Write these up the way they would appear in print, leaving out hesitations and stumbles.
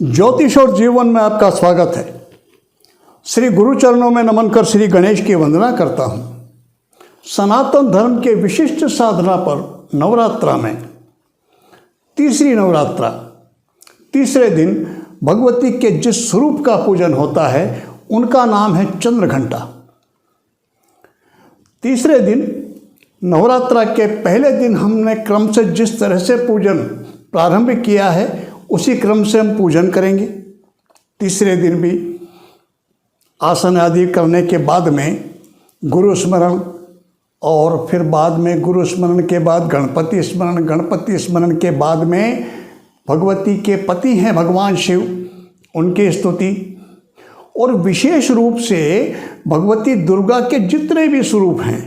ज्योतिष और जीवन में आपका स्वागत है। श्री गुरु चरणों में नमन कर श्री गणेश की वंदना करता हूँ। सनातन धर्म के विशिष्ट साधना पर नवरात्रा में तीसरी नवरात्रा तीसरे दिन भगवती के जिस स्वरूप का पूजन होता है उनका नाम है चंद्रघंटा। तीसरे दिन नवरात्रा के पहले दिन हमने क्रम से जिस तरह से पूजन प्रारंभ किया है उसी क्रम से हम पूजन करेंगे। तीसरे दिन भी आसन आदि करने के बाद में गुरु स्मरण और फिर बाद में गुरु स्मरण के बाद गणपति स्मरण, गणपति स्मरण के बाद में भगवती के पति हैं भगवान शिव, उनकी स्तुति और विशेष रूप से भगवती दुर्गा के जितने भी स्वरूप हैं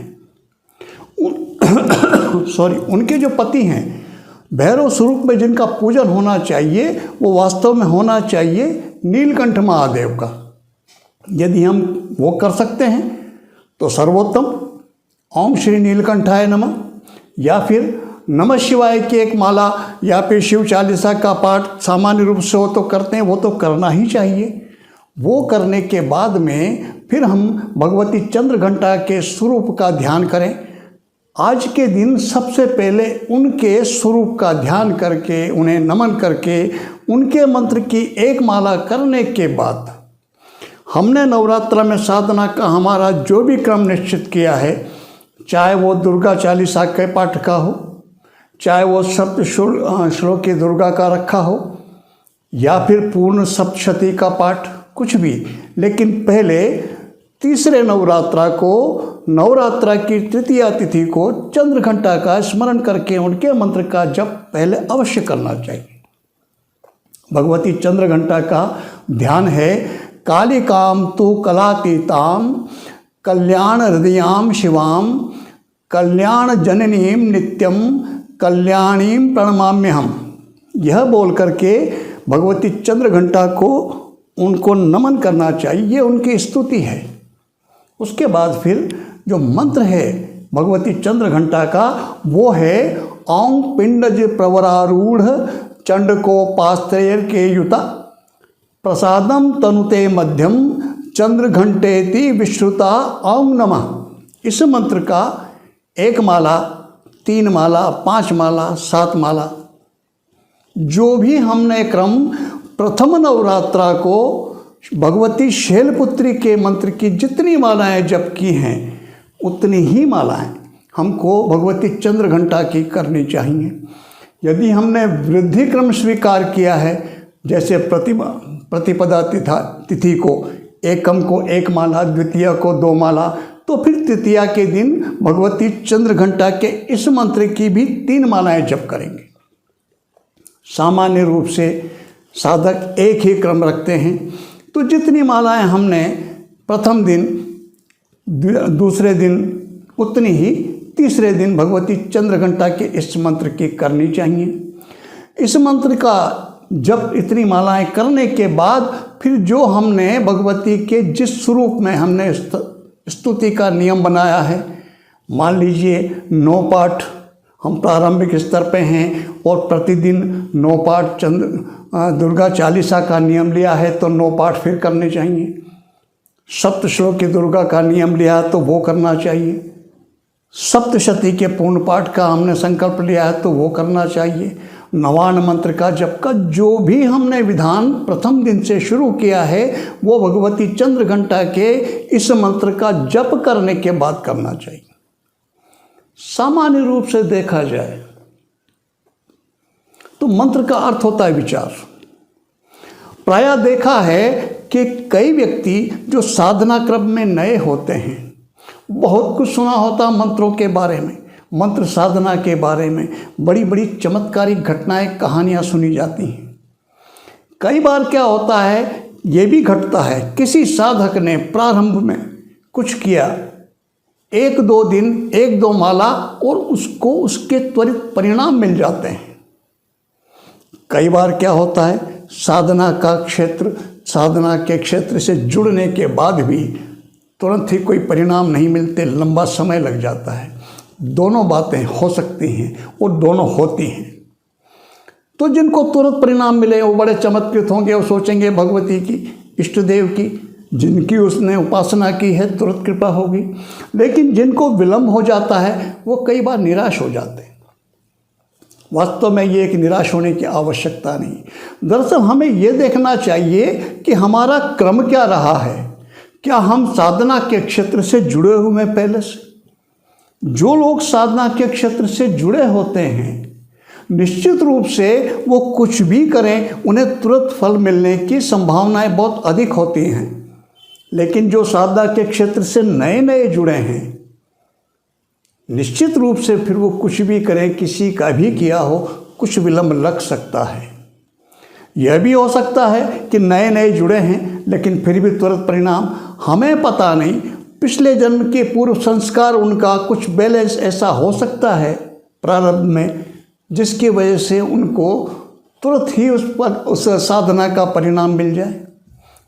उनके जो पति हैं भैरव स्वरूप में जिनका पूजन होना चाहिए वो वास्तव में होना चाहिए नीलकंठ महादेव का। यदि हम वो कर सकते हैं तो सर्वोत्तम ओम श्री नीलकंठाय नमः या फिर नमः शिवाय की एक माला या फिर शिव चालीसा का पाठ सामान्य रूप से हो तो करते हैं, वो तो करना ही चाहिए। वो करने के बाद में फिर हम भगवती चंद्रघंटा के स्वरूप का ध्यान करें। आज के दिन सबसे पहले उनके स्वरूप का ध्यान करके उन्हें नमन करके उनके मंत्र की एक माला करने के बाद हमने नवरात्रा में साधना का हमारा जो भी क्रम निश्चित किया है, चाहे वो दुर्गा चालीसा के पाठ का हो, चाहे वो सप्त श्लोकी दुर्गा का रखा हो या फिर पूर्ण सप्तशती का पाठ, कुछ भी, लेकिन पहले तीसरे नवरात्रा को नवरात्रा की तृतीया तिथि को चंद्रघंटा का स्मरण करके उनके मंत्र का जप पहले अवश्य करना चाहिए। भगवती चंद्रघंटा का ध्यान है कालिकाम तु कलातीताम कल्याण हृदयाम शिवाम कल्याण जननीम नित्यम कल्याणीम प्रणमाम्यहम। यह बोल करके भगवती चंद्रघंटा को उनको नमन करना चाहिए, ये उनकी स्तुति है। उसके बाद फिर जो मंत्र है भगवती चंद्रघंटा का वो है ओं पिंडज प्रवरारूढ़ चंडकोपास्त्रैर के युता प्रसादम तनुते मध्यम चंद्रघंटेति विश्रुता ओं नमः। इस मंत्र का एक माला, 3 माला, 5 माला, 7 माला, जो भी हमने क्रम प्रथम नवरात्रा को भगवती शैलपुत्री के मंत्र की जितनी मालाएं जप की हैं उतनी ही मालाएं हमको भगवती चंद्रघंटा की करनी चाहिए। यदि हमने वृद्धि क्रम स्वीकार किया है, जैसे प्रतिपदा तिथि को एकम को 1 माला, द्वितीय को 2 माला, तो फिर तृतीया के दिन भगवती चंद्रघंटा के इस मंत्र की भी 3 मालाएं जप करेंगे। सामान्य रूप से साधक एक ही क्रम रखते हैं, तो जितनी मालाएं हमने प्रथम दिन, दूसरे दिन उतनी ही तीसरे दिन भगवती चंद्रघंटा के इस मंत्र की करनी चाहिए। इस मंत्र का जब इतनी मालाएं करने के बाद फिर जो हमने भगवती के जिस स्वरूप में हमने स्तुति का नियम बनाया है, मान लीजिए 9 पाठ हम प्रारंभिक स्तर पे हैं और प्रतिदिन 9 पाठ दुर्गा चालीसा का नियम लिया है तो 9 पाठ फिर करने चाहिए। सप्त श्लोकी दुर्गा का नियम लिया है तो वो करना चाहिए। सप्तशती के पूर्ण पाठ का हमने संकल्प लिया है तो वो करना चाहिए। नवान मंत्र का जप का जो भी हमने विधान प्रथम दिन से शुरू किया है वो भगवती चंद्रघंटा के इस मंत्र का जप करने के बाद करना चाहिए। सामान्य रूप से देखा जाए तो मंत्र का अर्थ होता है विचार। प्रायः देखा है कि कई व्यक्ति जो साधना क्रम में नए होते हैं, बहुत कुछ सुना होता मंत्रों के बारे में, मंत्र साधना के बारे में बड़ी बड़ी चमत्कारिक घटनाएं, कहानियां सुनी जाती हैं। कई बार क्या होता है, ये भी घटता है, किसी साधक ने प्रारंभ में कुछ किया, 1-2 दिन 1-2 माला और उसको उसके त्वरित परिणाम मिल जाते हैं। कई बार क्या होता है, साधना के क्षेत्र से जुड़ने के बाद भी तुरंत ही कोई परिणाम नहीं मिलते, लंबा समय लग जाता है। दोनों बातें हो सकती हैं और दोनों होती हैं। तो जिनको तुरंत परिणाम मिले वो बड़े चमत्कृत होंगे, वो सोचेंगे भगवती की, इष्ट देव की, जिनकी उसने उपासना की है तुरंत कृपा होगी। लेकिन जिनको विलंब हो जाता है वो कई बार निराश हो जाते हैं। वास्तव में ये एक निराश होने की आवश्यकता नहीं। दरअसल हमें ये देखना चाहिए कि हमारा क्रम क्या रहा है। क्या हम साधना के क्षेत्र से जुड़े हुए हैं पहले से? जो लोग साधना के क्षेत्र से जुड़े होते हैं निश्चित रूप से वो कुछ भी करें उन्हें तुरंत फल मिलने की संभावनाएं बहुत अधिक होती हैं। लेकिन जो साधना के क्षेत्र से नए नए जुड़े हैं निश्चित रूप से फिर वो कुछ भी करें, किसी का भी किया हो, कुछ विलंब लग सकता है। यह भी हो सकता है कि नए नए जुड़े हैं लेकिन फिर भी तुरंत परिणाम, हमें पता नहीं, पिछले जन्म के पूर्व संस्कार उनका कुछ बैलेंस ऐसा हो सकता है प्रारंभ में जिसकी वजह से उनको तुरंत ही उस साधना का परिणाम मिल जाए।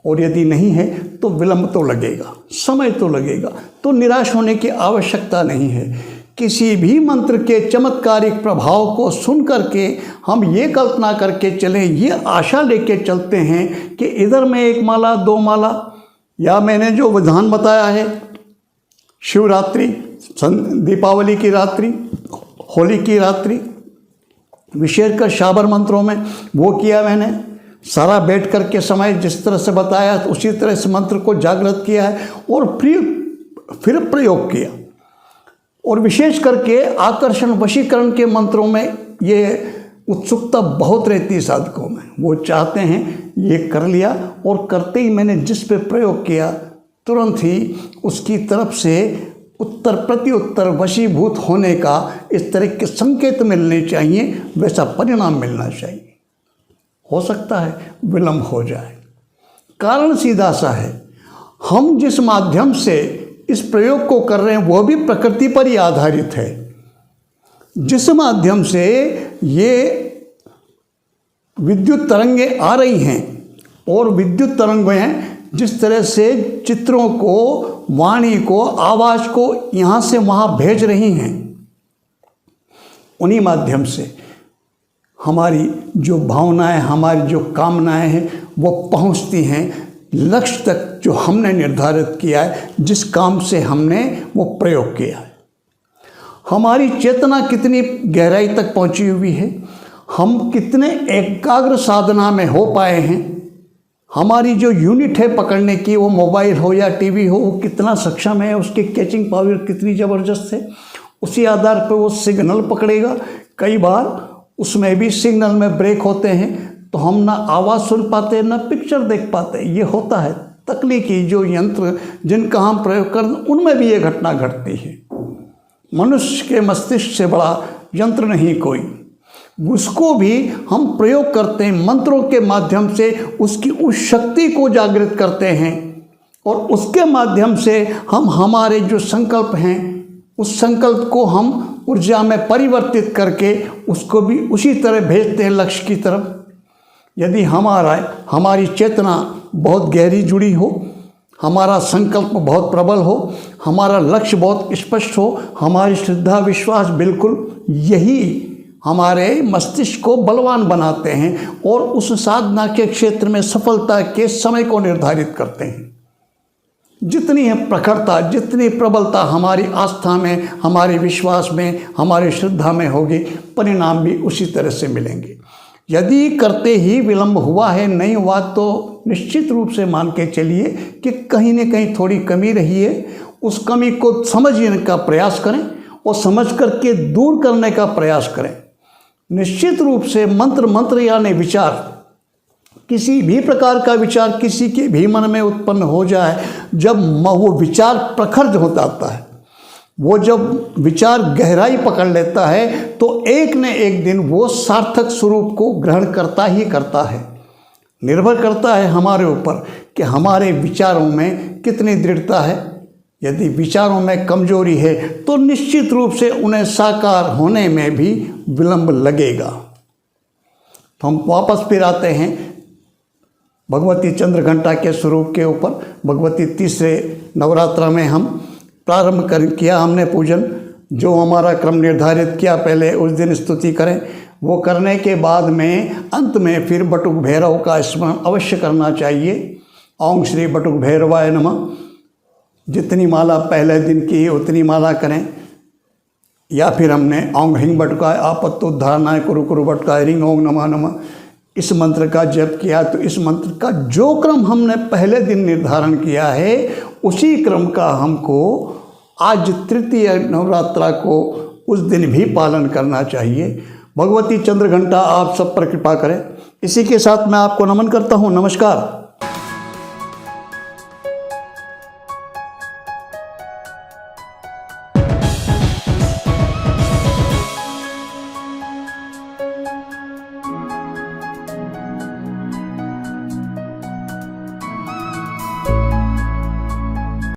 और यदि नहीं है तो विलंब तो लगेगा, समय तो लगेगा। तो निराश होने की आवश्यकता नहीं है। किसी भी मंत्र के चमत्कारिक प्रभाव को सुन करके हम ये कल्पना करके चलें, ये आशा लेके चलते हैं कि इधर में 1 माला 2 माला, या मैंने जो विधान बताया है शिवरात्रि, दीपावली की रात्रि, होली की रात्रि, विशेषकर शाबर मंत्रों में वो किया मैंने, सारा बैठ कर के समय जिस तरह से बताया तो उसी तरह से मंत्र को जागृत किया है और फिर प्रयोग किया। और विशेष करके आकर्षण वशीकरण के मंत्रों में ये उत्सुकता बहुत रहती है साधकों में। वो चाहते हैं ये कर लिया और करते ही मैंने जिस पे प्रयोग किया तुरंत ही उसकी तरफ से उत्तर प्रत्युत्तर वशीभूत होने का इस तरह के संकेत मिलने चाहिए, वैसा परिणाम मिलना चाहिए। हो सकता है विलंब हो जाए। कारण सीधा सा है, हम जिस माध्यम से इस प्रयोग को कर रहे हैं वो भी प्रकृति पर ही आधारित है। जिस माध्यम से ये विद्युत तरंगें आ रही हैं और विद्युत तरंगें जिस तरह से चित्रों को, वाणी को, आवाज़ को यहाँ से वहाँ भेज रही हैं, उन्हीं माध्यम से हमारी जो भावनाएं, हमारी जो कामनाएं हैं वो पहुंचती हैं लक्ष्य तक जो हमने निर्धारित किया है, जिस काम से हमने वो प्रयोग किया है। हमारी चेतना कितनी गहराई तक पहुंची हुई है, हम कितने एकाग्र साधना में हो पाए हैं, हमारी जो यूनिट है पकड़ने की, वो मोबाइल हो या टीवी हो, वो कितना सक्षम है, उसकी कैचिंग पावर कितनी ज़बरदस्त है, उसी आधार पर वो सिग्नल पकड़ेगा। कई बार उसमें भी सिग्नल में ब्रेक होते हैं तो हम ना आवाज़ सुन पाते ना पिक्चर देख पाते। ये होता है। तकनीकी जो यंत्र जिनका हम प्रयोग कर उनमें भी ये घटना घटती है। मनुष्य के मस्तिष्क से बड़ा यंत्र नहीं कोई, उसको भी हम प्रयोग करते हैं, मंत्रों के माध्यम से उसकी उस शक्ति को जागृत करते हैं और उसके माध्यम से हम हमारे जो संकल्प हैं उस संकल्प को हम ऊर्जा में परिवर्तित करके उसको भी उसी तरह भेजते हैं लक्ष्य की तरफ। यदि हमारी चेतना बहुत गहरी जुड़ी हो, हमारा संकल्प बहुत प्रबल हो, हमारा लक्ष्य बहुत स्पष्ट हो, हमारी श्रद्धा विश्वास बिल्कुल, यही हमारे मस्तिष्क को बलवान बनाते हैं और उस साधना के क्षेत्र में सफलता के समय को निर्धारित करते हैं। जितनी है प्रखरता, जितनी प्रबलता हमारी आस्था में, हमारे विश्वास में, हमारी श्रद्धा में होगी, परिणाम भी उसी तरह से मिलेंगे। यदि करते ही विलंब हुआ है, नहीं हुआ, तो निश्चित रूप से मान के चलिए कि कहीं न कहीं थोड़ी कमी रही है। उस कमी को समझने का प्रयास करें और समझ करके दूर करने का प्रयास करें। निश्चित रूप से मंत्र यानी विचार, किसी भी प्रकार का विचार किसी के भी मन में उत्पन्न हो जाए, जब वो विचार प्रखर हो जाता है, वो जब विचार गहराई पकड़ लेता है तो एक न एक दिन वो सार्थक स्वरूप को ग्रहण करता ही करता है। निर्भर करता है हमारे ऊपर कि हमारे विचारों में कितनी दृढ़ता है। यदि विचारों में कमजोरी है तो निश्चित रूप से उन्हें साकार होने में भी विलंब लगेगा। तो हम वापस फिर आते हैं भगवती चंद्रघंटा के स्वरूप के ऊपर। भगवती तीसरे नवरात्र में हम प्रारंभ किया हमने पूजन, जो हमारा क्रम निर्धारित किया, पहले उस दिन स्तुति करें, वो करने के बाद में अंत में फिर बटुक भैरव का स्मरण अवश्य करना चाहिए। ओम श्री बटुक भैरवाय नमः। जितनी माला पहले दिन की उतनी माला करें, या फिर हमने ओम ह्रीं बटुकाय आपत्तोद्धारणाय कुरु कुरु बटुकाय ह्रीं ओम नमः नमः इस मंत्र का जप किया, तो इस मंत्र का जो क्रम हमने पहले दिन निर्धारण किया है उसी क्रम का हमको आज तृतीय नवरात्रा को उस दिन भी पालन करना चाहिए। भगवती चंद्रघंटा आप सब पर कृपा करें। इसी के साथ मैं आपको नमन करता हूँ। नमस्कार।